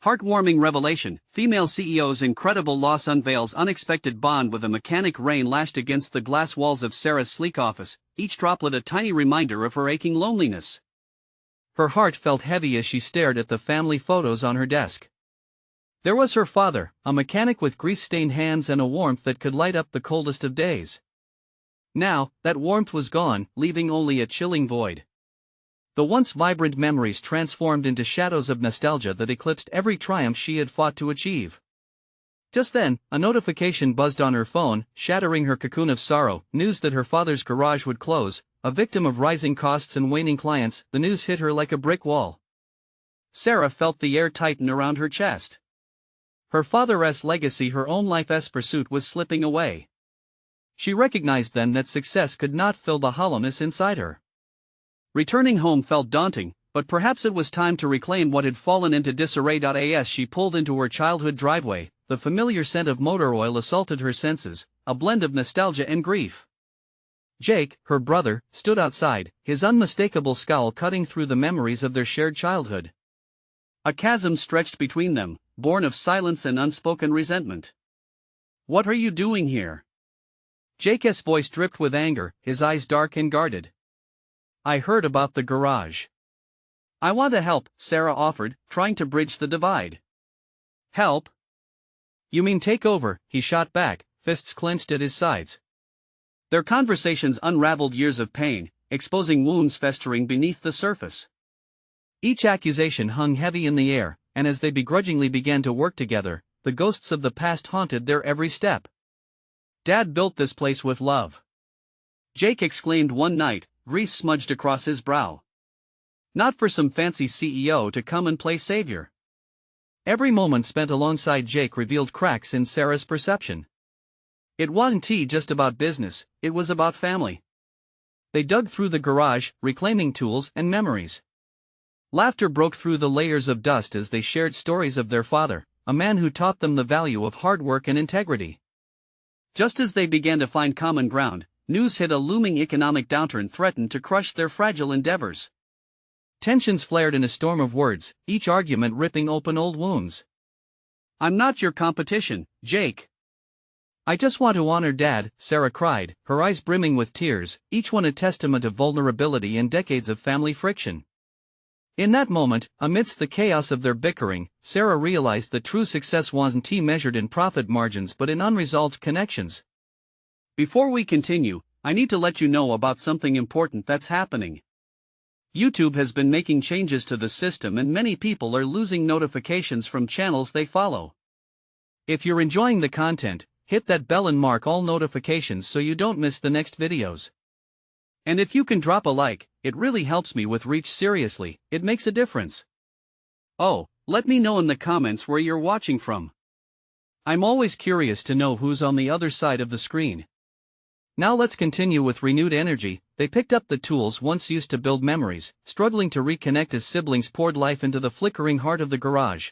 Heartwarming revelation, female CEO's incredible loss unveils unexpected bond with a mechanic. Rain lashed against the glass walls of Sarah's sleek office, each droplet a tiny reminder of her aching loneliness. Her heart felt heavy as she stared at the family photos on her desk. There was her father, a mechanic with grease-stained hands and a warmth that could light up the coldest of days. Now, that warmth was gone, leaving only a chilling void. The once vibrant memories transformed into shadows of nostalgia that eclipsed every triumph she had fought to achieve. Just then, a notification buzzed on her phone, shattering her cocoon of sorrow. News that her father's garage would close. A victim of rising costs and waning clients, the news hit her like a brick wall. Sarah felt the air tighten around her chest. Her father's legacy, her own life's pursuit, was slipping away. She recognized then that success could not fill the hollowness inside her. Returning home felt daunting, but perhaps it was time to reclaim what had fallen into disarray. As she pulled into her childhood driveway, the familiar scent of motor oil assaulted her senses, a blend of nostalgia and grief. Jake, her brother, stood outside, his unmistakable scowl cutting through the memories of their shared childhood. A chasm stretched between them, born of silence and unspoken resentment. "What are you doing here?" Jake's voice dripped with anger, his eyes dark and guarded. "I heard about the garage. I want to help," Sarah offered, trying to bridge the divide. "Help? You mean take over?" he shot back, fists clenched at his sides. Their conversations unraveled years of pain, exposing wounds festering beneath the surface. Each accusation hung heavy in the air, and as they begrudgingly began to work together, the ghosts of the past haunted their every step. "Dad built this place with love," Jake exclaimed one night, grease smudged across his brow. "Not for some fancy CEO to come and play savior." Every moment spent alongside Jake revealed cracks in Sarah's perception. It wasn't just about business, it was about family. They dug through the garage, reclaiming tools and memories. Laughter broke through the layers of dust as they shared stories of their father, a man who taught them the value of hard work and integrity. Just as they began to find common ground, news hit. A looming economic downturn threatened to crush their fragile endeavors. Tensions flared in a storm of words, each argument ripping open old wounds. "I'm not your competition, Jake. I just want to honor Dad," Sarah cried, her eyes brimming with tears, each one a testament of vulnerability and decades of family friction. In that moment, amidst the chaos of their bickering, Sarah realized that true success wasn't measured in profit margins but in unresolved connections. "Before we continue, I need to let you know about something important that's happening. YouTube has been making changes to the system and many people are losing notifications from channels they follow. If you're enjoying the content, hit that bell and mark all notifications so you don't miss the next videos. And if you can drop a like, it really helps me with reach. Seriously, it makes a difference. Oh, let me know in the comments where you're watching from. I'm always curious to know who's on the other side of the screen." Now let's continue with renewed energy. They picked up the tools once used to build memories, struggling to reconnect as siblings poured life into the flickering heart of the garage.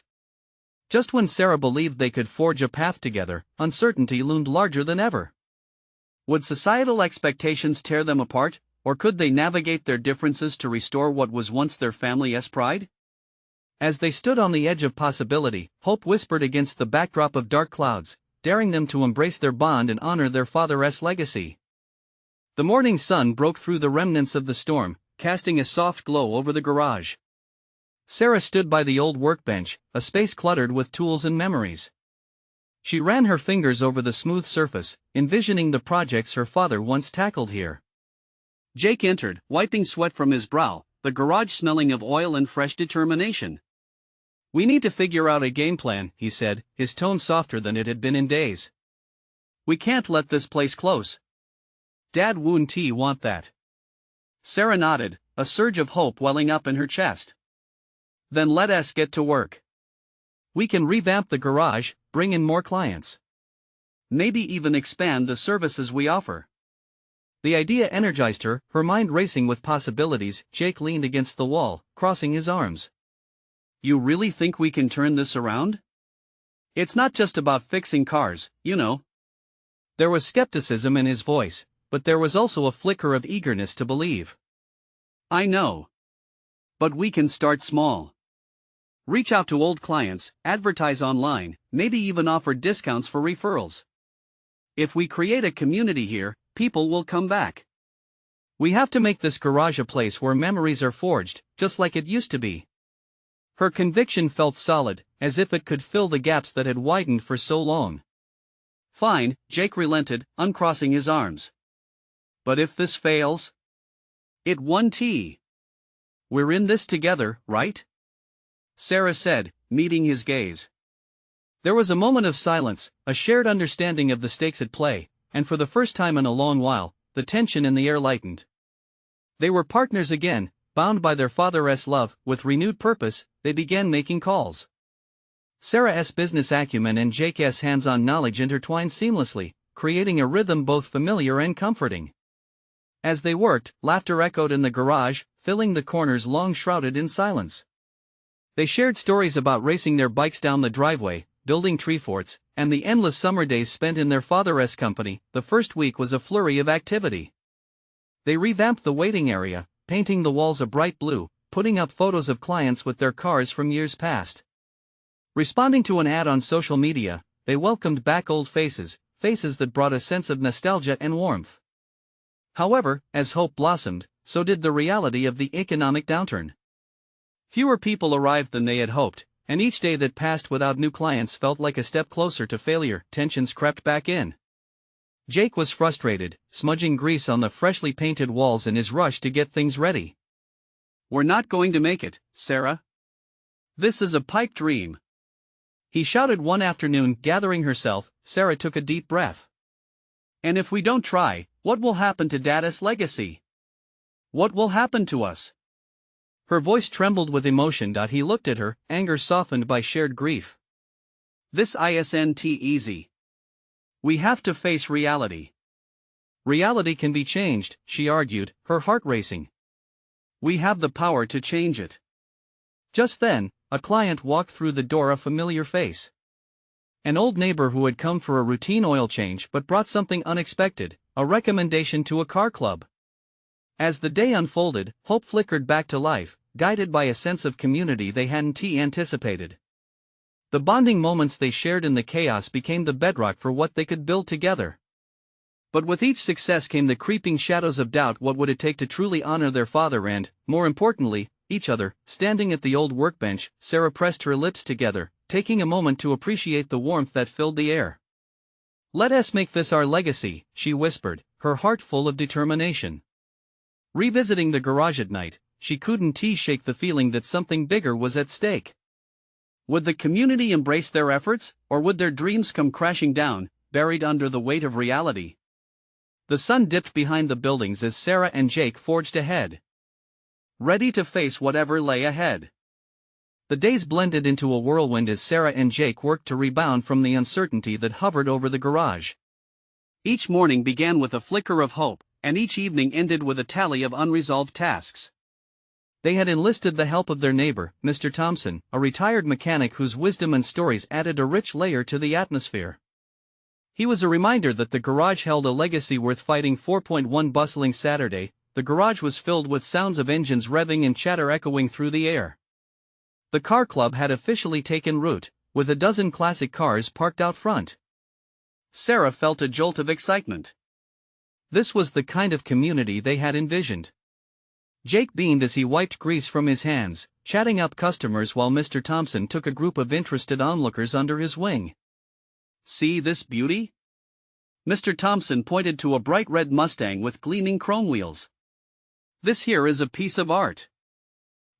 Just when Sarah believed they could forge a path together, uncertainty loomed larger than ever. Would societal expectations tear them apart, or could they navigate their differences to restore what was once their family's pride? As they stood on the edge of possibility, hope whispered against the backdrop of dark clouds, daring them to embrace their bond and honor their father's legacy. The morning sun broke through the remnants of the storm, casting a soft glow over the garage. Sarah stood by the old workbench, a space cluttered with tools and memories. She ran her fingers over the smooth surface, envisioning the projects her father once tackled here. Jake entered, wiping sweat from his brow, the garage smelling of oil and fresh determination. "We need to figure out a game plan," he said, his tone softer than it had been in days. "We can't let this place close. Dad wouldn't want that." Sarah nodded, a surge of hope welling up in her chest. "Then let us get to work. We can revamp the garage, bring in more clients. Maybe even expand the services we offer." The idea energized her, her mind racing with possibilities. Jake leaned against the wall, crossing his arms. "You really think we can turn this around? It's not just about fixing cars, you know." There was skepticism in his voice, but there was also a flicker of eagerness to believe. "I know. But we can start small. Reach out to old clients, advertise online, maybe even offer discounts for referrals. If we create a community here, people will come back. We have to make this garage a place where memories are forged, just like it used to be. Her conviction felt solid, as if it could fill the gaps that had widened for so long. Fine, Jake relented, uncrossing his arms. But if this fails? It won T. We're in this together, right? Sarah said, meeting his gaze. There was a moment of silence, a shared understanding of the stakes at play, and for the first time in a long while, the tension in the air lightened. They were partners again, bound by their father's love. With renewed purpose, they began making calls. Sarah's business acumen and Jake's hands-on knowledge intertwined seamlessly, creating a rhythm both familiar and comforting. As they worked, laughter echoed in the garage, filling the corners long shrouded in silence. They shared stories about racing their bikes down the driveway, building tree forts, and the endless summer days spent in their father's company. The first week was a flurry of activity. They revamped the waiting area, painting the walls a bright blue, putting up photos of clients with their cars from years past. Responding to an ad on social media, they welcomed back old faces, faces that brought a sense of nostalgia and warmth. However, as hope blossomed, so did the reality of the economic downturn. Fewer people arrived than they had hoped, and each day that passed without new clients felt like a step closer to failure. Tensions crept back in. Jake was frustrated, smudging grease on the freshly painted walls in his rush to get things ready. "We're not going to make it, Sarah. This is a pipe dream," he shouted one afternoon. Gathering herself, Sarah took a deep breath. "And if we don't try, what will happen to Dad's legacy? What will happen to us?" Her voice trembled with emotion. He looked at her, anger softened by shared grief. "This isn't easy. We have to face reality." "Reality can be changed," she argued, her heart racing. "We have the power to change it." Just then, a client walked through the door, a familiar face. An old neighbor who had come for a routine oil change but brought something unexpected, a recommendation to a car club. As the day unfolded, hope flickered back to life, guided by a sense of community they hadn't anticipated. The bonding moments they shared in the chaos became the bedrock for what they could build together. But with each success came the creeping shadows of doubt. What would it take to truly honor their father and, more importantly, each other? Standing at the old workbench, Sarah pressed her lips together, taking a moment to appreciate the warmth that filled the air. "Let us make this our legacy," she whispered, her heart full of determination. Revisiting the garage at night, she couldn't shake the feeling that something bigger was at stake. Would the community embrace their efforts, or would their dreams come crashing down, buried under the weight of reality? The sun dipped behind the buildings as Sarah and Jake forged ahead, ready to face whatever lay ahead. The days blended into a whirlwind as Sarah and Jake worked to rebound from the uncertainty that hovered over the garage. Each morning began with a flicker of hope, and each evening ended with a tally of unresolved tasks. They had enlisted the help of their neighbor, Mr. Thompson, a retired mechanic whose wisdom and stories added a rich layer to the atmosphere. He was a reminder that the garage held a legacy worth fighting for. One bustling Saturday, the garage was filled with sounds of engines revving and chatter echoing through the air. The car club had officially taken root, with a dozen classic cars parked out front. Sarah felt a jolt of excitement. This was the kind of community they had envisioned. Jake beamed as he wiped grease from his hands, chatting up customers while Mr. Thompson took a group of interested onlookers under his wing. "See this beauty?" Mr. Thompson pointed to a bright red Mustang with gleaming chrome wheels. "This here is a piece of art.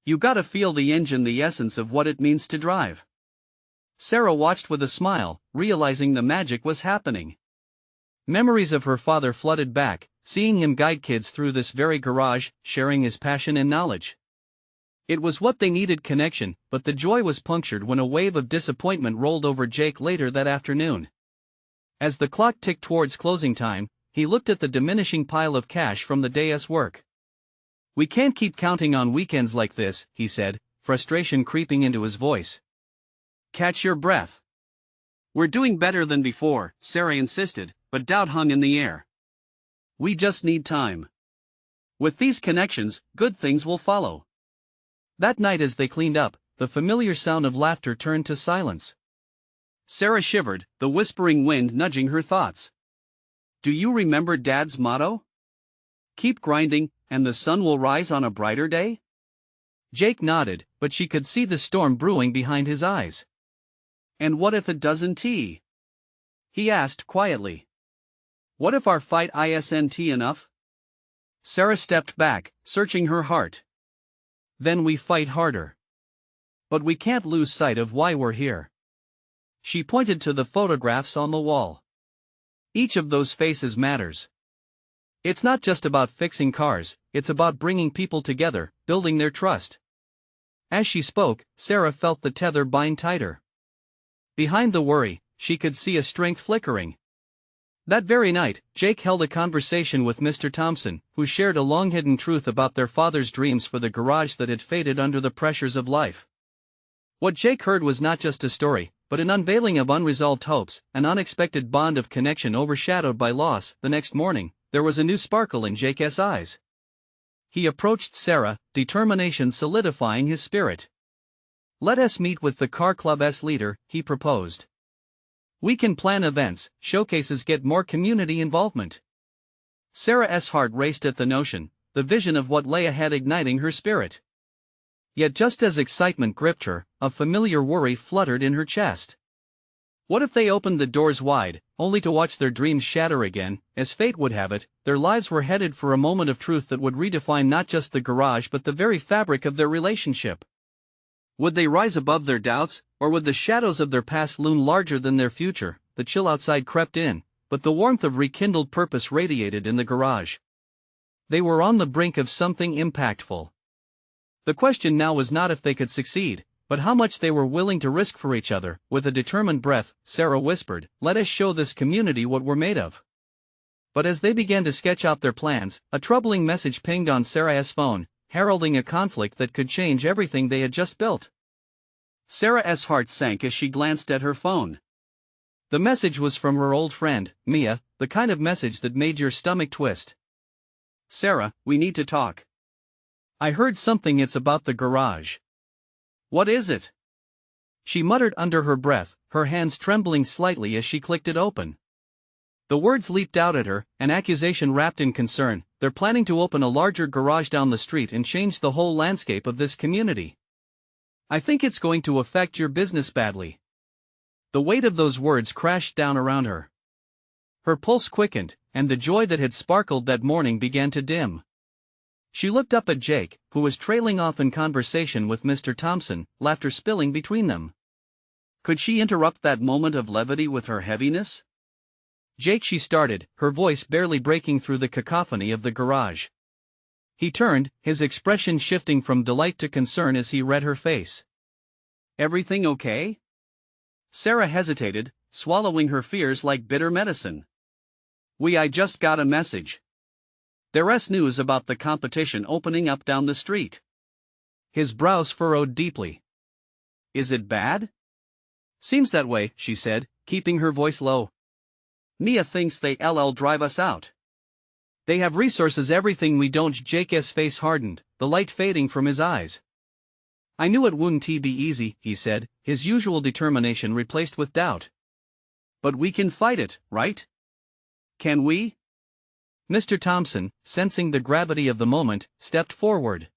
You gotta feel the engine, the essence of what it means to drive." Sarah watched with a smile, realizing the magic was happening. Memories of her father flooded back, seeing him guide kids through this very garage, sharing his passion and knowledge. It was what they needed: connection, but the joy was punctured when a wave of disappointment rolled over Jake later that afternoon. As the clock ticked towards closing time, he looked at the diminishing pile of cash from the day's work. "We can't keep counting on weekends like this," he said, frustration creeping into his voice. "Catch your breath." "We're doing better than before," Sarah insisted, but doubt hung in the air. "We just need time. With these connections, good things will follow." That night as they cleaned up, the familiar sound of laughter turned to silence. Sarah shivered, the whispering wind nudging her thoughts. Do you remember Dad's motto? Keep grinding, and the sun will rise on a brighter day? Jake nodded, but she could see the storm brewing behind his eyes. And what if it doesn't? He asked quietly. What if our fight isn't enough? Sarah stepped back, searching her heart. Then we fight harder. But we can't lose sight of why we're here. She pointed to the photographs on the wall. Each of those faces matters. It's not just about fixing cars, it's about bringing people together, building their trust. As she spoke, Sarah felt the tether bind tighter. Behind the worry, she could see a strength flickering. That very night, Jake held a conversation with Mr. Thompson, who shared a long-hidden truth about their father's dreams for the garage that had faded under the pressures of life. What Jake heard was not just a story, but an unveiling of unresolved hopes, an unexpected bond of connection overshadowed by loss. The next morning, there was a new sparkle in Jake's eyes. He approached Sarah, determination solidifying his spirit. Let us meet with the car club's leader, he proposed. We can plan events, showcases, get more community involvement. Sarah's heart raced at the notion, the vision of what lay ahead igniting her spirit. Yet just as excitement gripped her, a familiar worry fluttered in her chest. What if they opened the doors wide, only to watch their dreams shatter again? As fate would have it, their lives were headed for a moment of truth that would redefine not just the garage but the very fabric of their relationship. Would they rise above their doubts, or would the shadows of their past loom larger than their future? The chill outside crept in, but the warmth of rekindled purpose radiated in the garage. They were on the brink of something impactful. The question now was not if they could succeed, but how much they were willing to risk for each other. With a determined breath, Sarah whispered, "Let us show this community what we're made of." But as they began to sketch out their plans, a troubling message pinged on Sarah's phone, heralding a conflict that could change everything they had just built. Sarah's heart sank as she glanced at her phone. The message was from her old friend, Mia, the kind of message that made your stomach twist. Sarah, we need to talk. I heard something. It's about the garage. What is it? She muttered under her breath, her hands trembling slightly as she clicked it open. The words leaped out at her, an accusation wrapped in concern. They're planning to open a larger garage down the street and change the whole landscape of this community. I think it's going to affect your business badly. The weight of those words crashed down around her. Her pulse quickened, and the joy that had sparkled that morning began to dim. She looked up at Jake, who was trailing off in conversation with Mr. Thompson, laughter spilling between them. Could she interrupt that moment of levity with her heaviness? Jake, she started, her voice barely breaking through the cacophony of the garage. He turned, his expression shifting from delight to concern as he read her face. Everything okay? Sarah hesitated, swallowing her fears like bitter medicine. I just got a message. There's news about the competition opening up down the street. His brows furrowed deeply. Is it bad? Seems that way, she said, keeping her voice low. Nia thinks they'll drive us out. They have resources, everything we don't. Jake's face hardened, the light fading from his eyes. I knew it wouldn't be easy, he said, his usual determination replaced with doubt. But we can fight it, right? Can we? Mr. Thompson, sensing the gravity of the moment, stepped forward.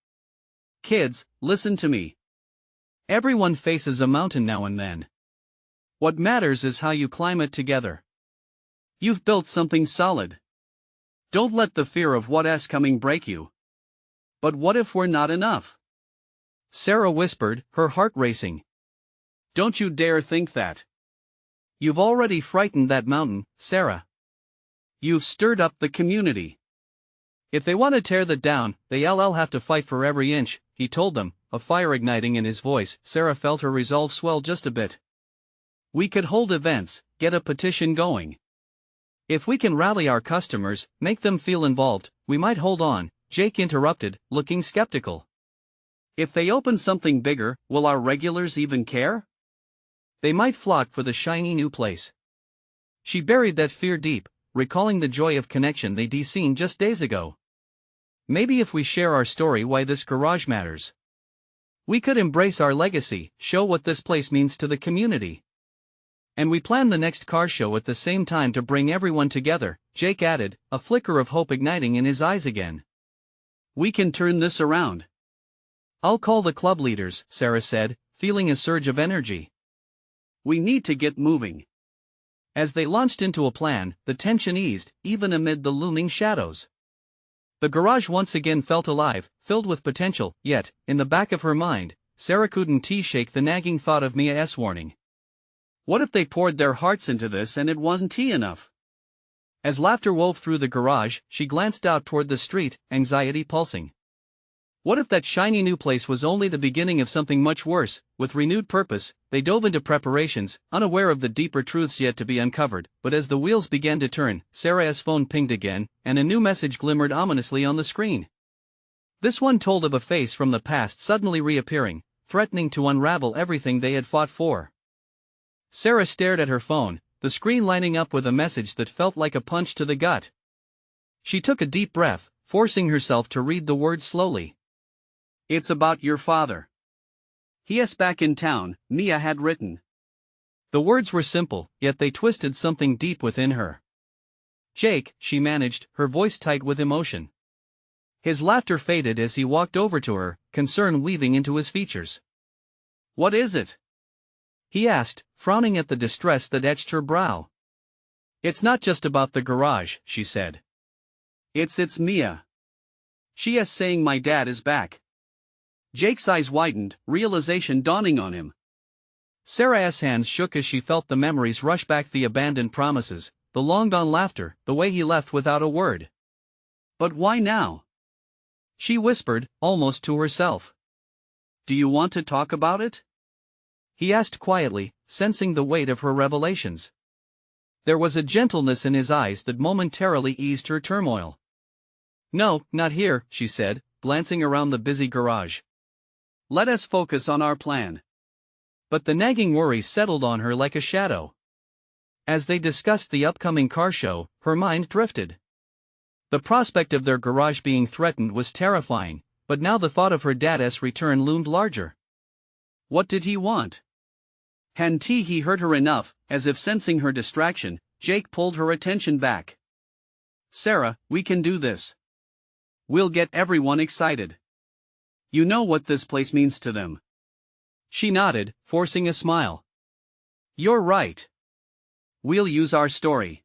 Kids, listen to me. Everyone faces a mountain now and then. What matters is how you climb it together. You've built something solid. Don't let the fear of what's coming break you. But what if we're not enough? Sarah whispered, her heart racing. Don't you dare think that. You've already frightened that mountain, Sarah. You've stirred up the community. If they want to tear that down, they'll have to fight for every inch, he told them, a fire igniting in his voice. Sarah felt her resolve swell just a bit. We could hold events, get a petition going. If we can rally our customers, make them feel involved, we might hold on, Jake interrupted, looking skeptical. If they open something bigger, will our regulars even care? They might flock for the shiny new place. She buried that fear deep, recalling the joy of connection they'd seen just days ago. Maybe if we share our story why this garage matters. We could embrace our legacy, show what this place means to the community. And we plan the next car show at the same time to bring everyone together, Jake added, a flicker of hope igniting in his eyes again. We can turn this around. I'll call the club leaders, Sarah said, feeling a surge of energy. We need to get moving. As they launched into a plan, the tension eased, even amid the looming shadows. The garage once again felt alive, filled with potential, yet, in the back of her mind, Sarah couldn't shake the nagging thought of Mia's warning. What if they poured their hearts into this and it wasn't enough? As laughter wove through the garage, she glanced out toward the street, anxiety pulsing. What if that shiny new place was only the beginning of something much worse? With renewed purpose, they dove into preparations, unaware of the deeper truths yet to be uncovered, but as the wheels began to turn, Sarah's phone pinged again, and a new message glimmered ominously on the screen. This one told of a face from the past suddenly reappearing, threatening to unravel everything they had fought for. Sarah stared at her phone, the screen lining up with a message that felt like a punch to the gut. She took a deep breath, forcing herself to read the words slowly. It's about your father. He's back in town, Mia had written. The words were simple, yet they twisted something deep within her. Jake, she managed, her voice tight with emotion. His laughter faded as he walked over to her, concern weaving into his features. What is it? He asked, frowning at the distress that etched her brow. It's not just about the garage, she said. It's Mia. She is saying my dad is back. Jake's eyes widened, realization dawning on him. Sarah's hands shook as she felt the memories rush back, the abandoned promises, the long-gone laughter, the way he left without a word. But why now? She whispered, almost to herself. Do you want to talk about it? He asked quietly, sensing the weight of her revelations. There was a gentleness in his eyes that momentarily eased her turmoil. No, not here, she said, glancing around the busy garage. Let us focus on our plan. But the nagging worry settled on her like a shadow. As they discussed the upcoming car show, her mind drifted. The prospect of their garage being threatened was terrifying, but now the thought of her dad's return loomed larger. What did he want? Hadn't he hurt her enough? As if sensing her distraction, Jake pulled her attention back. Sarah, we can do this. We'll get everyone excited. You know what this place means to them. She nodded, forcing a smile. You're right. We'll use our story.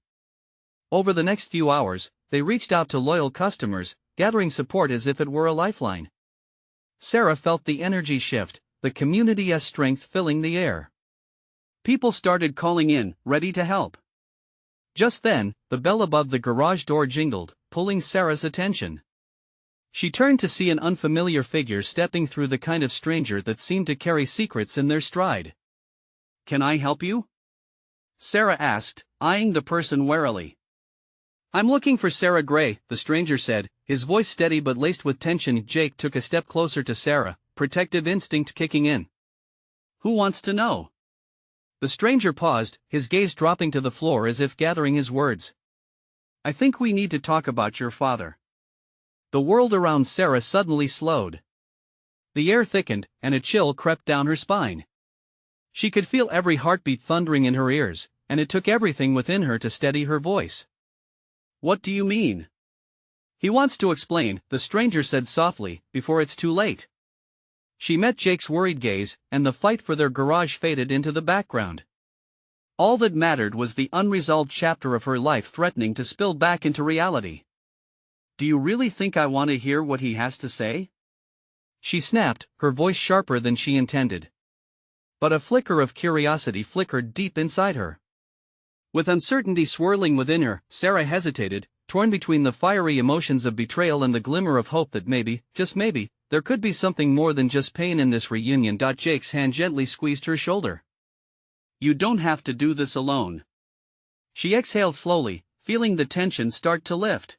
Over the next few hours, they reached out to loyal customers, gathering support as if it were a lifeline. Sarah felt the energy shift, the community's strength filling the air. People started calling in, ready to help. Just then, the bell above the garage door jingled, pulling Sarah's attention. She turned to see an unfamiliar figure stepping through, the kind of stranger that seemed to carry secrets in their stride. Can I help you? Sarah asked, eyeing the person warily. I'm looking for Sarah Gray, the stranger said, his voice steady but laced with tension. Jake took a step closer to Sarah, protective instinct kicking in. Who wants to know? The stranger paused, his gaze dropping to the floor as if gathering his words. I think we need to talk about your father. The world around Sarah suddenly slowed. The air thickened, and a chill crept down her spine. She could feel every heartbeat thundering in her ears, and it took everything within her to steady her voice. What do you mean? He wants to explain, the stranger said softly, before it's too late. She met Jake's worried gaze, and the fight for their garage faded into the background. All that mattered was the unresolved chapter of her life threatening to spill back into reality. Do you really think I want to hear what he has to say? She snapped, her voice sharper than she intended. But a flicker of curiosity flickered deep inside her. With uncertainty swirling within her, Sarah hesitated, torn between the fiery emotions of betrayal and the glimmer of hope that maybe, just maybe, there could be something more than just pain in this reunion. Jake's hand gently squeezed her shoulder. You don't have to do this alone. She exhaled slowly, feeling the tension start to lift.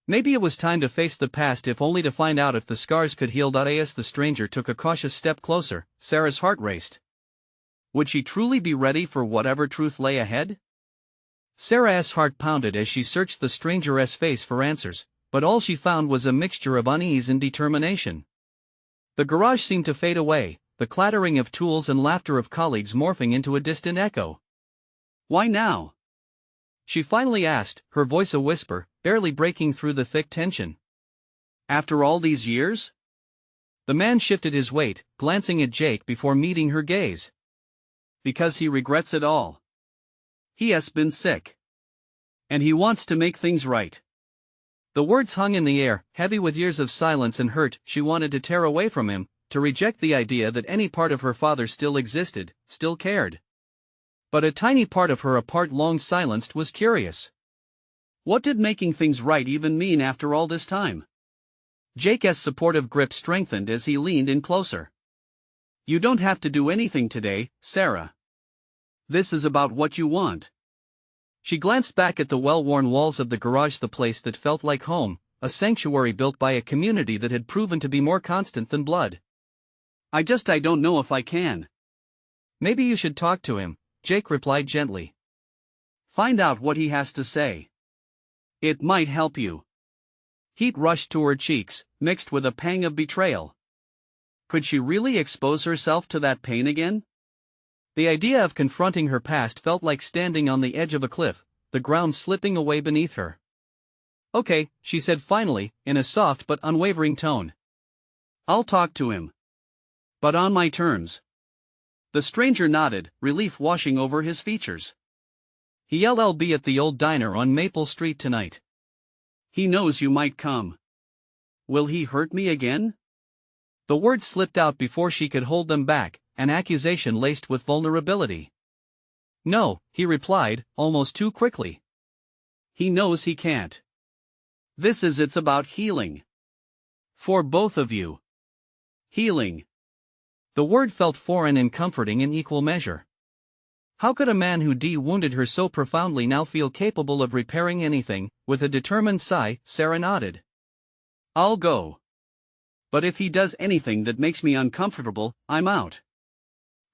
Maybe it was time to face the past, if only to find out if the scars could heal. As the stranger took a cautious step closer, Sarah's heart raced. Would she truly be ready for whatever truth lay ahead? Sarah's heart pounded as she searched the stranger's face for answers, but all she found was a mixture of unease and determination. The garage seemed to fade away, the clattering of tools and laughter of colleagues morphing into a distant echo. "Why now?" she finally asked, her voice a whisper, barely breaking through the thick tension. "After all these years?" The man shifted his weight, glancing at Jake before meeting her gaze. "Because he regrets it all. He has been sick. And he wants to make things right." The words hung in the air, heavy with years of silence and hurt she wanted to tear away from him, to reject the idea that any part of her father still existed, still cared. But a tiny part of her, a part long silenced, was curious. What did making things right even mean after all this time? Jake's supportive grip strengthened as he leaned in closer. "You don't have to do anything today, Sarah. This is about what you want." She glanced back at the well-worn walls of the garage, the place that felt like home, a sanctuary built by a community that had proven to be more constant than blood. I don't know if I can." "Maybe you should talk to him," Jake replied gently. "Find out what he has to say. It might help you." Heat rushed to her cheeks, mixed with a pang of betrayal. Could she really expose herself to that pain again? The idea of confronting her past felt like standing on the edge of a cliff, the ground slipping away beneath her. "Okay," she said finally, in a soft but unwavering tone. "I'll talk to him. But on my terms." The stranger nodded, relief washing over his features. "He'll be at the old diner on Maple Street tonight. He knows you might come." "Will he hurt me again?" The words slipped out before she could hold them back, an accusation laced with vulnerability. "No," he replied, almost too quickly. "He knows he can't. It's about healing. For both of you. Healing." The word felt foreign and comforting in equal measure. How could a man who wounded her so profoundly now feel capable of repairing anything? With a determined sigh, Sarah nodded. "I'll go. But if he does anything that makes me uncomfortable, I'm out."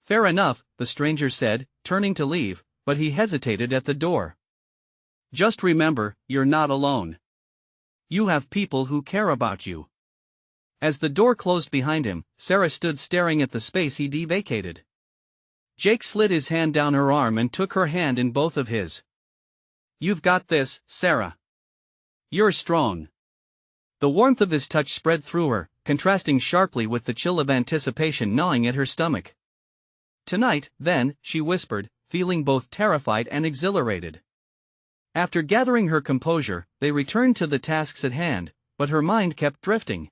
"Fair enough," the stranger said, turning to leave, but he hesitated at the door. "Just remember, you're not alone. You have people who care about you." As the door closed behind him, Sarah stood staring at the space he'd vacated. Jake slid his hand down her arm and took her hand in both of his. "You've got this, Sarah. You're strong." The warmth of his touch spread through her, contrasting sharply with the chill of anticipation gnawing at her stomach. "Tonight, then," she whispered, feeling both terrified and exhilarated. After gathering her composure, they returned to the tasks at hand, but her mind kept drifting.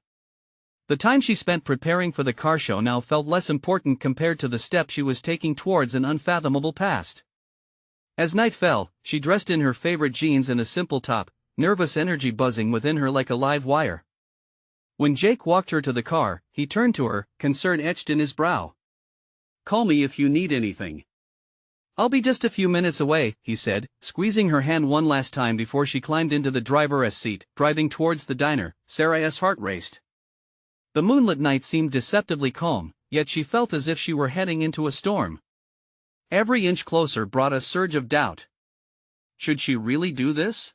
The time she spent preparing for the car show now felt less important compared to the step she was taking towards an unfathomable past. As night fell, she dressed in her favorite jeans and a simple top, nervous energy buzzing within her like a live wire. When Jake walked her to the car, he turned to her, concern etched in his brow. "Call me if you need anything." "I'll be just a few minutes away," he said, squeezing her hand one last time before she climbed into the driver's seat. Driving towards the diner, Sarah's heart raced. The moonlit night seemed deceptively calm, yet she felt as if she were heading into a storm. Every inch closer brought a surge of doubt. Should she really do this?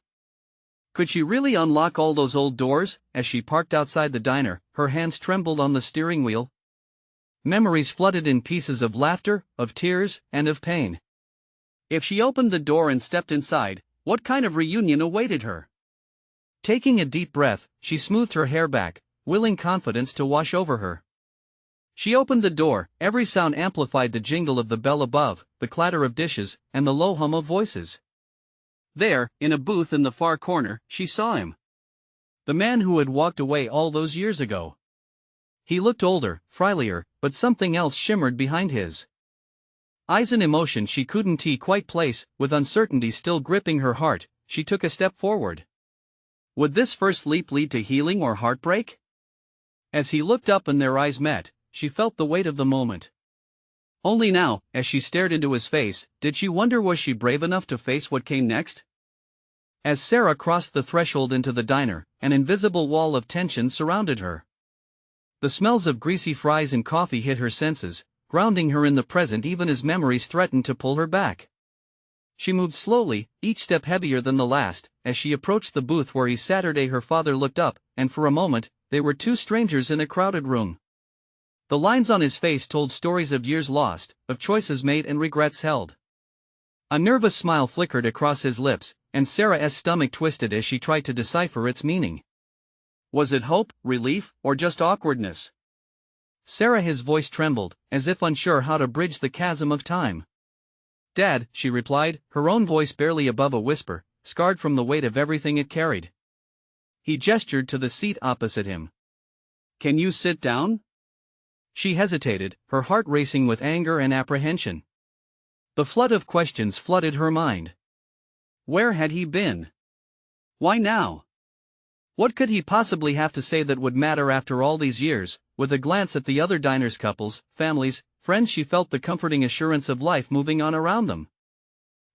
Could she really unlock all those old doors? As she parked outside the diner, her hands trembled on the steering wheel. Memories flooded in, pieces of laughter, of tears, and of pain. If she opened the door and stepped inside, what kind of reunion awaited her? Taking a deep breath, she smoothed her hair back, willing confidence to wash over her. She opened the door, every sound amplified, the jingle of the bell above, the clatter of dishes, and the low hum of voices. There, in a booth in the far corner, she saw him. The man who had walked away all those years ago. He looked older, frilier, but something else shimmered behind his eyes, an emotion she couldn't quite place. With uncertainty still gripping her heart, she took a step forward. Would this first leap lead to healing or heartbreak? As he looked up and their eyes met, she felt the weight of the moment. Only now, as she stared into his face, did she wonder, was she brave enough to face what came next? As Sarah crossed the threshold into the diner, an invisible wall of tension surrounded her. The smells of greasy fries and coffee hit her senses, grounding her in the present even as memories threatened to pull her back. She moved slowly, each step heavier than the last. As she approached the booth where her father looked up, and for a moment, they were two strangers in a crowded room. The lines on his face told stories of years lost, of choices made and regrets held. A nervous smile flickered across his lips, and Sarah's stomach twisted as she tried to decipher its meaning. Was it hope, relief, or just awkwardness? Sarah, his voice trembled, as if unsure how to bridge the chasm of time. Dad, she replied, her own voice barely above a whisper, scarred from the weight of everything it carried. He gestured to the seat opposite him. Can you sit down? She hesitated, her heart racing with anger and apprehension. The flood of questions flooded her mind. Where had he been? Why now? What could he possibly have to say that would matter after all these years? With a glance at the other diners, couples, families, friends, she felt the comforting assurance of life moving on around them.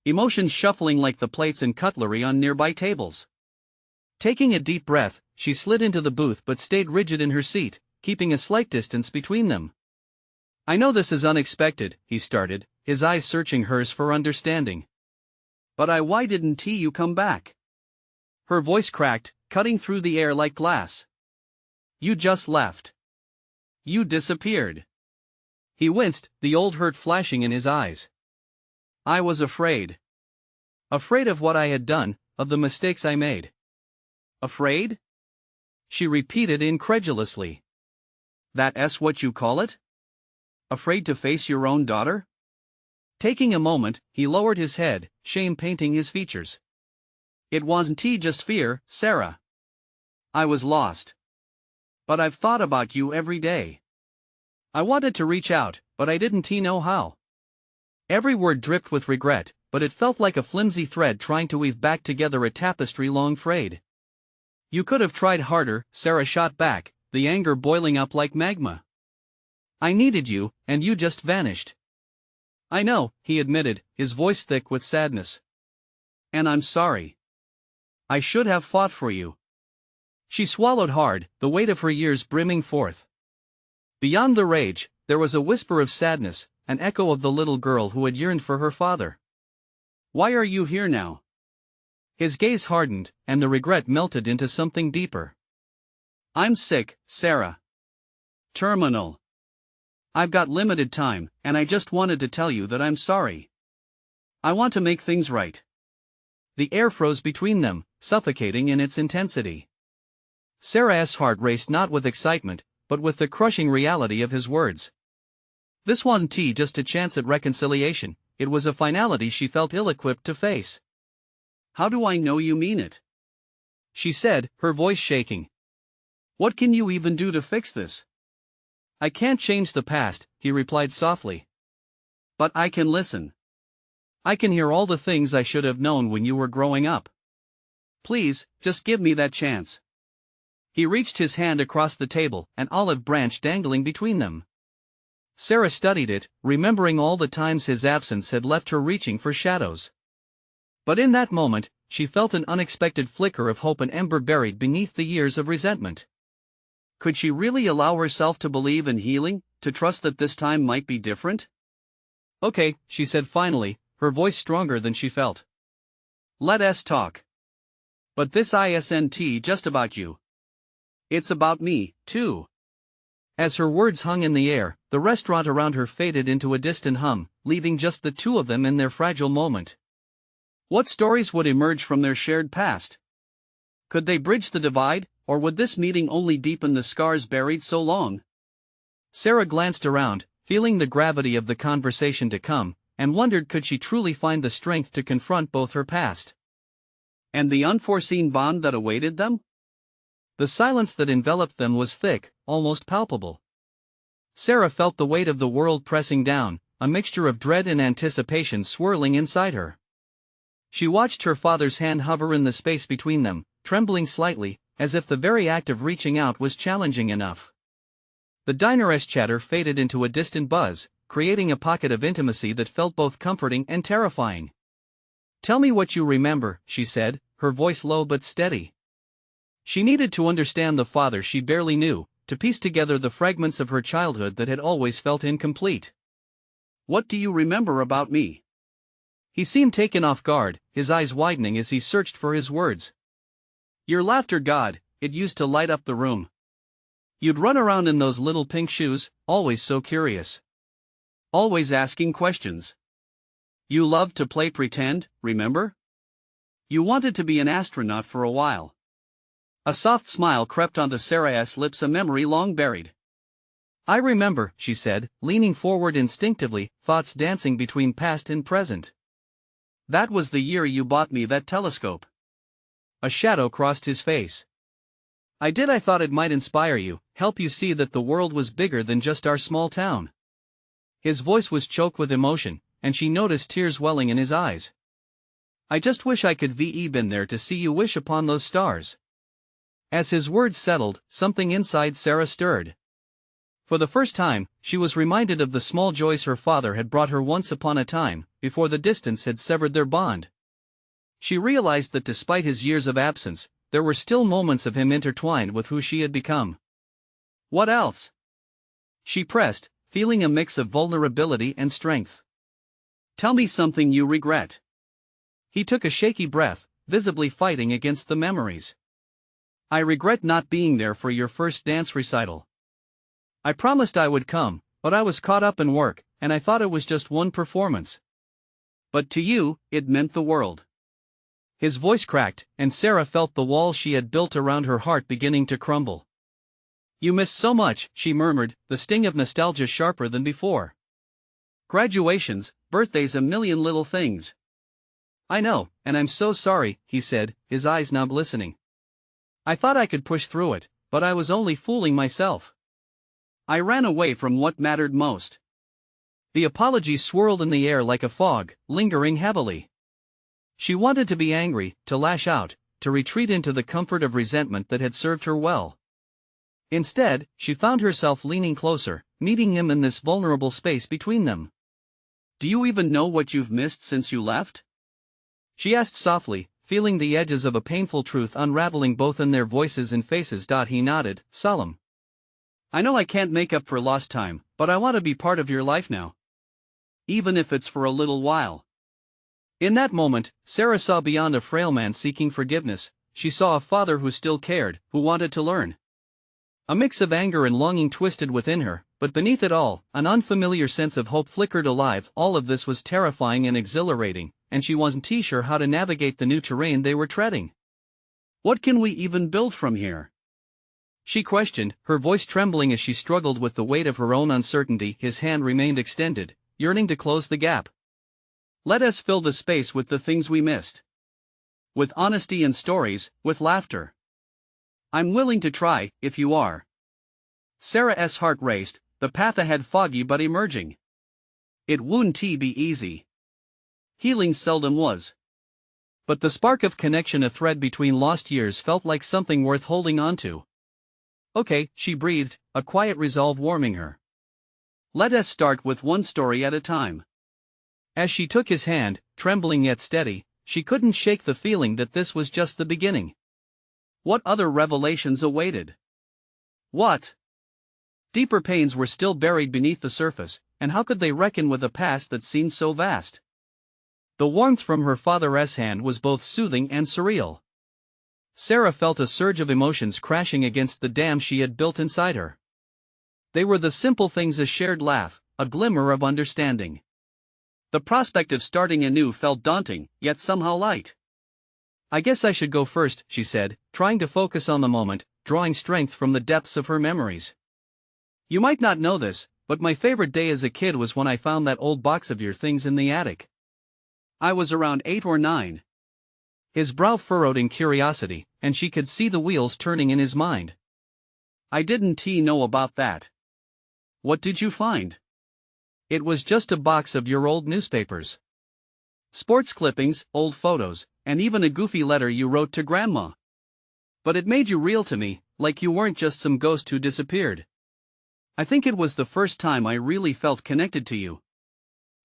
Emotions shuffling like the plates and cutlery on nearby tables. Taking a deep breath, she slid into the booth but stayed rigid in her seat, keeping a slight distance between them. I know this is unexpected, he started, his eyes searching hers for understanding. But why didn't you come back? Her voice cracked, cutting through the air like glass. You just left. You disappeared. He winced, the old hurt flashing in his eyes. I was afraid. Afraid of what I had done, of the mistakes I made. Afraid? She repeated incredulously. That's what you call it? Afraid to face your own daughter? Taking a moment, he lowered his head, shame painting his features. It wasn't just fear, Sarah. I was lost. But I've thought about you every day. I wanted to reach out, but I didn't know how. Every word dripped with regret, but it felt like a flimsy thread trying to weave back together a tapestry long frayed. You could have tried harder, Sarah shot back, the anger boiling up like magma. I needed you, and you just vanished. I know, he admitted, his voice thick with sadness. And I'm sorry. I should have fought for you. She swallowed hard, the weight of her years brimming forth. Beyond the rage, there was a whisper of sadness, an echo of the little girl who had yearned for her father. Why are you here now? His gaze hardened, and the regret melted into something deeper. I'm sick, Sarah. Terminal. I've got limited time, and I just wanted to tell you that I'm sorry. I want to make things right. The air froze between them, suffocating in its intensity. Sarah's heart raced not with excitement, but with the crushing reality of his words. This wasn't just a chance at reconciliation, it was a finality she felt ill-equipped to face. How do I know you mean it? She said, her voice shaking. What can you even do to fix this? I can't change the past, he replied softly. But I can listen. I can hear all the things I should have known when you were growing up. Please, just give me that chance. He reached his hand across the table, an olive branch dangling between them. Sarah studied it, remembering all the times his absence had left her reaching for shadows. But in that moment, she felt an unexpected flicker of hope, an ember buried beneath the years of resentment. Could she really allow herself to believe in healing, to trust that this time might be different? Okay, she said finally, her voice stronger than she felt. Let us talk. But this isn't just about you. It's about me, too. As her words hung in the air, the restaurant around her faded into a distant hum, leaving just the two of them in their fragile moment. What stories would emerge from their shared past? Could they bridge the divide, or would this meeting only deepen the scars buried so long? Sarah glanced around, feeling the gravity of the conversation to come, and wondered could she truly find the strength to confront both her past and the unforeseen bond that awaited them? The silence that enveloped them was thick, almost palpable. Sarah felt the weight of the world pressing down, a mixture of dread and anticipation swirling inside her. She watched her father's hand hover in the space between them, trembling slightly, as if the very act of reaching out was challenging enough. The diner's chatter faded into a distant buzz, creating a pocket of intimacy that felt both comforting and terrifying. Tell me what you remember, she said, her voice low but steady. She needed to understand the father she barely knew, to piece together the fragments of her childhood that had always felt incomplete. What do you remember about me? He seemed taken off guard, his eyes widening as he searched for his words. Your laughter, God, it used to light up the room. You'd run around in those little pink shoes, always so curious. Always asking questions. You loved to play pretend, remember? You wanted to be an astronaut for a while. A soft smile crept onto Sarah's lips, a memory long buried. I remember, she said, leaning forward instinctively, thoughts dancing between past and present. That was the year you bought me that telescope. A shadow crossed his face. I did. I thought it might inspire you, help you see that the world was bigger than just our small town. His voice was choked with emotion, and she noticed tears welling in his eyes. I just wish I could have been there to see you wish upon those stars. As his words settled, something inside Sarah stirred. For the first time, she was reminded of the small joys her father had brought her once upon a time, before the distance had severed their bond. She realized that despite his years of absence, there were still moments of him intertwined with who she had become. What else? She pressed, feeling a mix of vulnerability and strength. Tell me something you regret. He took a shaky breath, visibly fighting against the memories. I regret not being there for your first dance recital. I promised I would come, but I was caught up in work, and I thought it was just one performance. But to you, it meant the world. His voice cracked, and Sarah felt the walls she had built around her heart beginning to crumble. You missed so much, she murmured, the sting of nostalgia sharper than before. Graduations, birthdays, a million little things. I know, and I'm so sorry, he said, his eyes now glistening. I thought I could push through it, but I was only fooling myself. I ran away from what mattered most. The apology swirled in the air like a fog, lingering heavily. She wanted to be angry, to lash out, to retreat into the comfort of resentment that had served her well. Instead, she found herself leaning closer, meeting him in this vulnerable space between them. Do you even know what you've missed since you left? She asked softly, feeling the edges of a painful truth unraveling both in their voices and faces. He nodded, solemn. I know I can't make up for lost time, but I want to be part of your life now. Even if it's for a little while. In that moment, Sarah saw beyond a frail man seeking forgiveness. She saw a father who still cared, who wanted to learn. A mix of anger and longing twisted within her, but beneath it all, an unfamiliar sense of hope flickered alive. All of this was terrifying and exhilarating, and she wasn't sure how to navigate the new terrain they were treading. What can we even build from here? She questioned, her voice trembling as she struggled with the weight of her own uncertainty. His hand remained extended, yearning to close the gap. Let us fill the space with the things we missed. With honesty and stories, with laughter. I'm willing to try, if you are. Sarah's heart raced, the path ahead foggy but emerging. It wouldn't be easy. Healing seldom was. But the spark of connection, a thread between lost years, felt like something worth holding on to. Okay, she breathed, a quiet resolve warming her. Let us start with one story at a time. As she took his hand, trembling yet steady, she couldn't shake the feeling that this was just the beginning. What other revelations awaited? What? Deeper pains were still buried beneath the surface, and how could they reckon with a past that seemed so vast? The warmth from her father's hand was both soothing and surreal. Sarah felt a surge of emotions crashing against the dam she had built inside her. They were the simple things: a shared laugh, a glimmer of understanding. The prospect of starting anew felt daunting, yet somehow light. I guess I should go first, she said, trying to focus on the moment, drawing strength from the depths of her memories. You might not know this, but my favorite day as a kid was when I found that old box of your things in the attic. I was around 8 or 9. His brow furrowed in curiosity, and she could see the wheels turning in his mind. I didn't know about that. What did you find? It was just a box of your old newspapers. Sports clippings, old photos, and even a goofy letter you wrote to Grandma. But it made you real to me, like you weren't just some ghost who disappeared. I think it was the first time I really felt connected to you.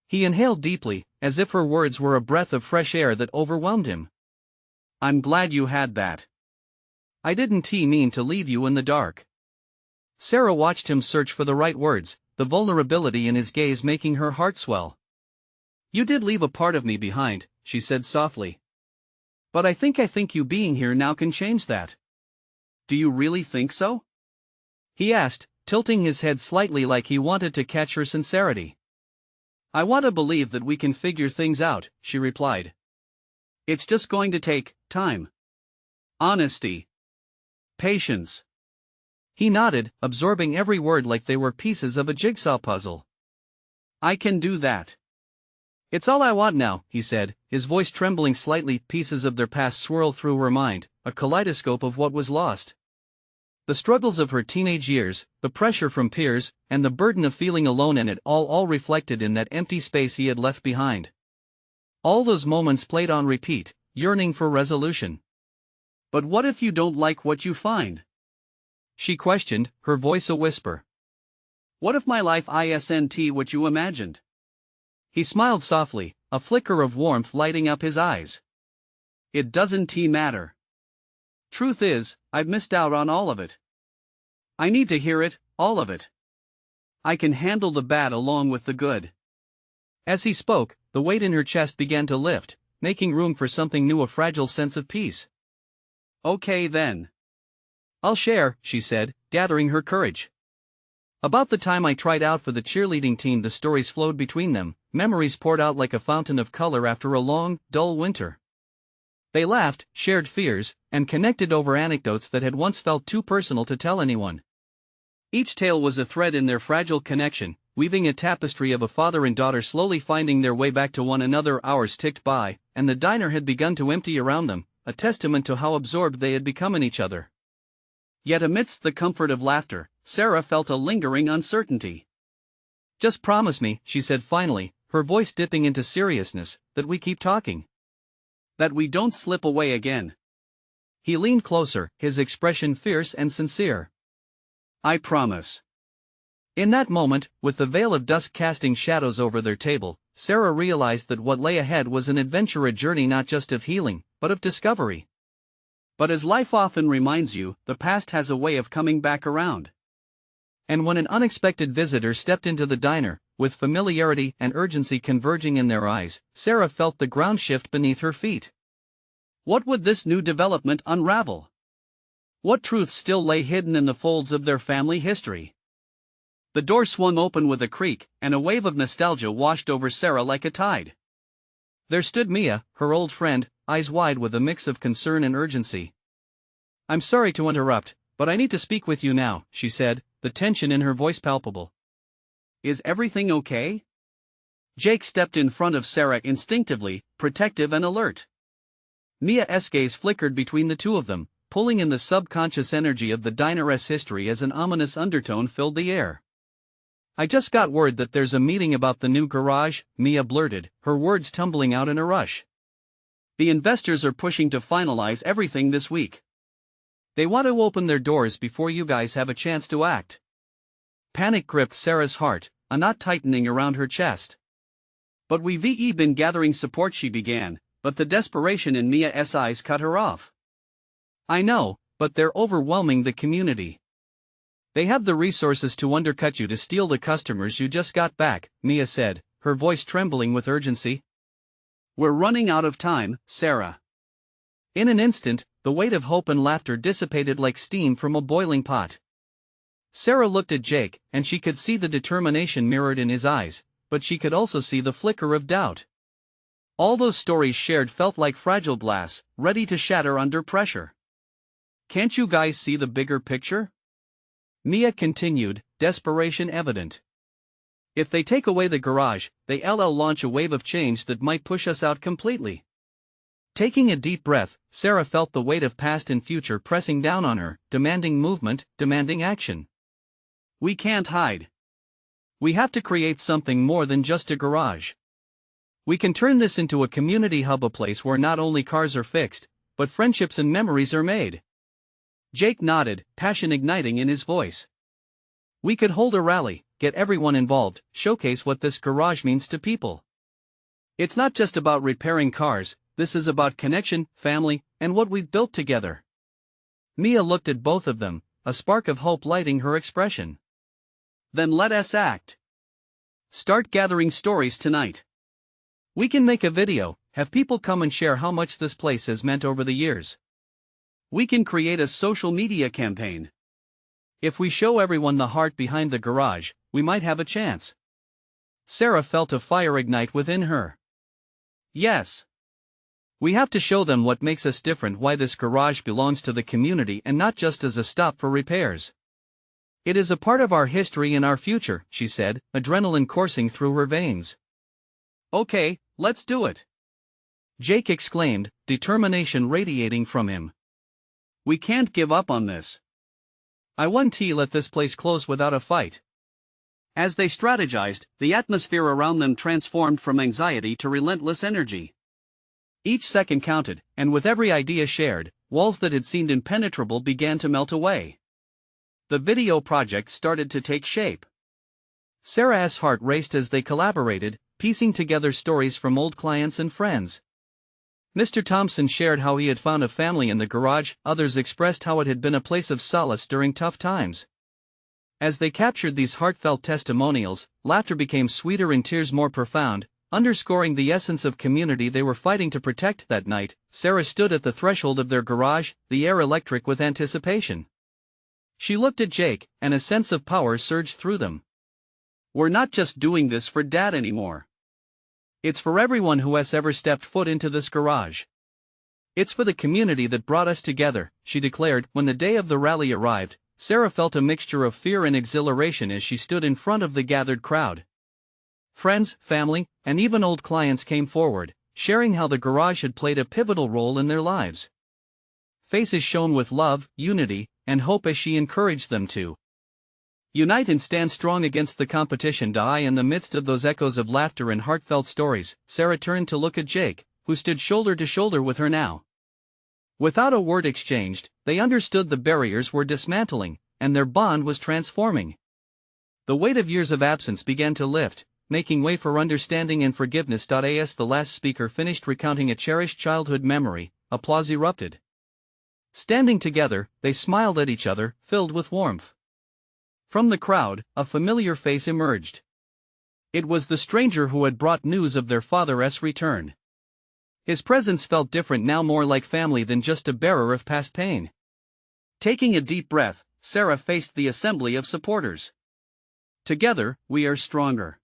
He inhaled deeply, as if her words were a breath of fresh air that overwhelmed him. I'm glad you had that. I didn't mean to leave you in the dark. Sarah watched him search for the right words, the vulnerability in his gaze making her heart swell. You did leave a part of me behind, she said softly. But I think you being here now can change that. Do you really think so? he asked, tilting his head slightly like he wanted to catch her sincerity. I want to believe that we can figure things out, she replied. It's just going to take time. Honesty. Patience. He nodded, absorbing every word like they were pieces of a jigsaw puzzle. I can do that. It's all I want now, he said, his voice trembling slightly. Pieces of their past swirled through her mind, a kaleidoscope of what was lost. The struggles of her teenage years, the pressure from peers, and the burden of feeling alone, and it all reflected in that empty space he had left behind. All those moments played on repeat, yearning for resolution. But what if you don't like what you find? She questioned, her voice a whisper. What if my life isn't what you imagined? He smiled softly, a flicker of warmth lighting up his eyes. It doesn't matter. Truth is, I've missed out on all of it. I need to hear it, all of it. I can handle the bad along with the good. As he spoke, the weight in her chest began to lift, making room for something new, a fragile sense of peace. Okay then. I'll share, she said, gathering her courage. About the time I tried out for the cheerleading team, the stories flowed between them, memories poured out like a fountain of color after a long, dull winter. They laughed, shared fears, and connected over anecdotes that had once felt too personal to tell anyone. Each tale was a thread in their fragile connection, weaving a tapestry of a father and daughter slowly finding their way back to one another. Hours ticked by, and the diner had begun to empty around them, a testament to how absorbed they had become in each other. Yet amidst the comfort of laughter, Sarah felt a lingering uncertainty. Just promise me, she said finally, her voice dipping into seriousness, that we keep talking. That we don't slip away again. He leaned closer, his expression fierce and sincere. I promise. In that moment, with the veil of dusk casting shadows over their table, Sarah realized that what lay ahead was an adventure, a journey not just of healing, but of discovery. But as life often reminds you, the past has a way of coming back around. And when an unexpected visitor stepped into the diner, with familiarity and urgency converging in their eyes, Sarah felt the ground shift beneath her feet. What would this new development unravel? What truths still lay hidden in the folds of their family history? The door swung open with a creak, and a wave of nostalgia washed over Sarah like a tide. There stood Mia, her old friend, eyes wide with a mix of concern and urgency. I'm sorry to interrupt, but I need to speak with you now, she said, the tension in her voice palpable. Is everything okay? Jake stepped in front of Sarah instinctively, protective and alert. Mia's gaze flickered between the two of them, pulling in the subconscious energy of the diner's history as an ominous undertone filled the air. I just got word that there's a meeting about the new garage, Mia blurted, her words tumbling out in a rush. The investors are pushing to finalize everything this week. They want to open their doors before you guys have a chance to act. Panic gripped Sarah's heart, a knot tightening around her chest. But we've been gathering support, she began, but the desperation in Mia's eyes cut her off. I know, but they're overwhelming the community. They have the resources to undercut you, to steal the customers you just got back, Mia said, her voice trembling with urgency. We're running out of time, Sarah. In an instant, the weight of hope and laughter dissipated like steam from a boiling pot. Sarah looked at Jake, and she could see the determination mirrored in his eyes, but she could also see the flicker of doubt. All those stories shared felt like fragile glass, ready to shatter under pressure. Can't you guys see the bigger picture? Mia continued, desperation evident. If they take away the garage, they'll launch a wave of change that might push us out completely. Taking a deep breath, Sarah felt the weight of past and future pressing down on her, demanding movement, demanding action. We can't hide. We have to create something more than just a garage. We can turn this into a community hub, a place where not only cars are fixed, but friendships and memories are made. Jake nodded, passion igniting in his voice. We could hold a rally, get everyone involved, showcase what this garage means to people. It's not just about repairing cars, this is about connection, family, and what we've built together. Mia looked at both of them, a spark of hope lighting her expression. Then let us act. Start gathering stories tonight. We can make a video, have people come and share how much this place has meant over the years. We can create a social media campaign. If we show everyone the heart behind the garage, we might have a chance. Sarah felt a fire ignite within her. Yes. We have to show them what makes us different, why this garage belongs to the community and not just as a stop for repairs. It is a part of our history and our future, she said, adrenaline coursing through her veins. Okay, let's do it. Jake exclaimed, determination radiating from him. We can't give up on this. I won't let this place close without a fight. As they strategized, the atmosphere around them transformed from anxiety to relentless energy. Each second counted, and with every idea shared, walls that had seemed impenetrable began to melt away. The video project started to take shape. Sarah's heart raced as they collaborated, piecing together stories from old clients and friends. Mr. Thompson shared how he had found a family in the garage, others expressed how it had been a place of solace during tough times. As they captured these heartfelt testimonials, laughter became sweeter and tears more profound, underscoring the essence of community they were fighting to protect that night. Sarah stood at the threshold of their garage, the air electric with anticipation. She looked at Jake, and a sense of power surged through them. We're not just doing this for Dad anymore. It's for everyone who has ever stepped foot into this garage. It's for the community that brought us together, she declared. When the day of the rally arrived, Sarah felt a mixture of fear and exhilaration as she stood in front of the gathered crowd. Friends, family, and even old clients came forward, sharing how the garage had played a pivotal role in their lives. Faces shone with love, unity, and hope as she encouraged them to unite and stand strong against the competition. In the midst of those echoes of laughter and heartfelt stories, Sarah turned to look at Jake, who stood shoulder to shoulder with her now. Without a word exchanged, they understood the barriers were dismantling, and their bond was transforming. The weight of years of absence began to lift, making way for understanding and forgiveness. As the last speaker finished recounting a cherished childhood memory, applause erupted. Standing together, they smiled at each other, filled with warmth. From the crowd, a familiar face emerged. It was the stranger who had brought news of their father's return. His presence felt different now, more like family than just a bearer of past pain. Taking a deep breath, Sarah faced the assembly of supporters. Together, we are stronger.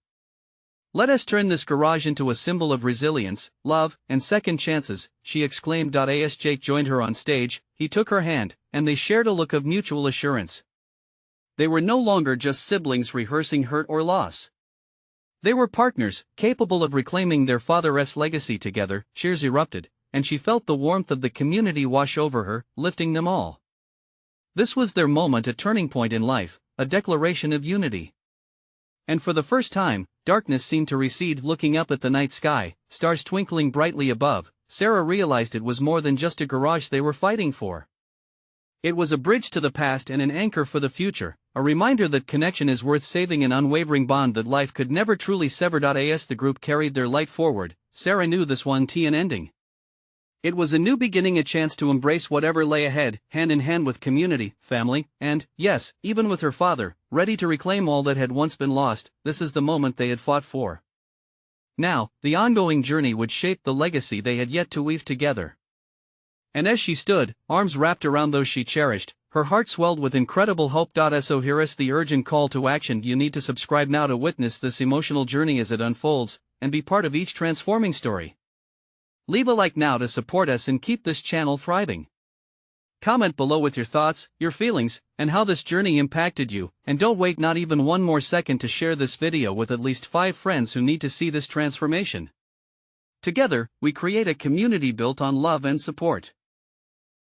Let us turn this garage into a symbol of resilience, love, and second chances, she exclaimed. As Jake joined her on stage, he took her hand, and they shared a look of mutual assurance. They were no longer just siblings rehearsing hurt or loss. They were partners, capable of reclaiming their father's legacy together. Cheers erupted, and she felt the warmth of the community wash over her, lifting them all. This was their moment, a turning point in life, a declaration of unity. And for the first time, darkness seemed to recede. Looking up at the night sky, stars twinkling brightly above, Sarah realized it was more than just a garage they were fighting for. It was a bridge to the past and an anchor for the future, a reminder that connection is worth saving, an unwavering bond that life could never truly sever. As the group carried their light forward, Sarah knew this wasn't an ending. It was a new beginning, a chance to embrace whatever lay ahead, hand in hand with community, family, and, yes, even with her father, ready to reclaim all that had once been lost. This is the moment they had fought for. Now, the ongoing journey would shape the legacy they had yet to weave together. And as she stood, arms wrapped around those she cherished, her heart swelled with incredible hope. So here is the urgent call to action. You need to subscribe now to witness this emotional journey as it unfolds, and be part of each transforming story. Leave a like now to support us and keep this channel thriving. Comment below with your thoughts, your feelings, and how this journey impacted you, and don't wait not even one more second to share this video with at least 5 friends who need to see this transformation. Together, we create a community built on love and support.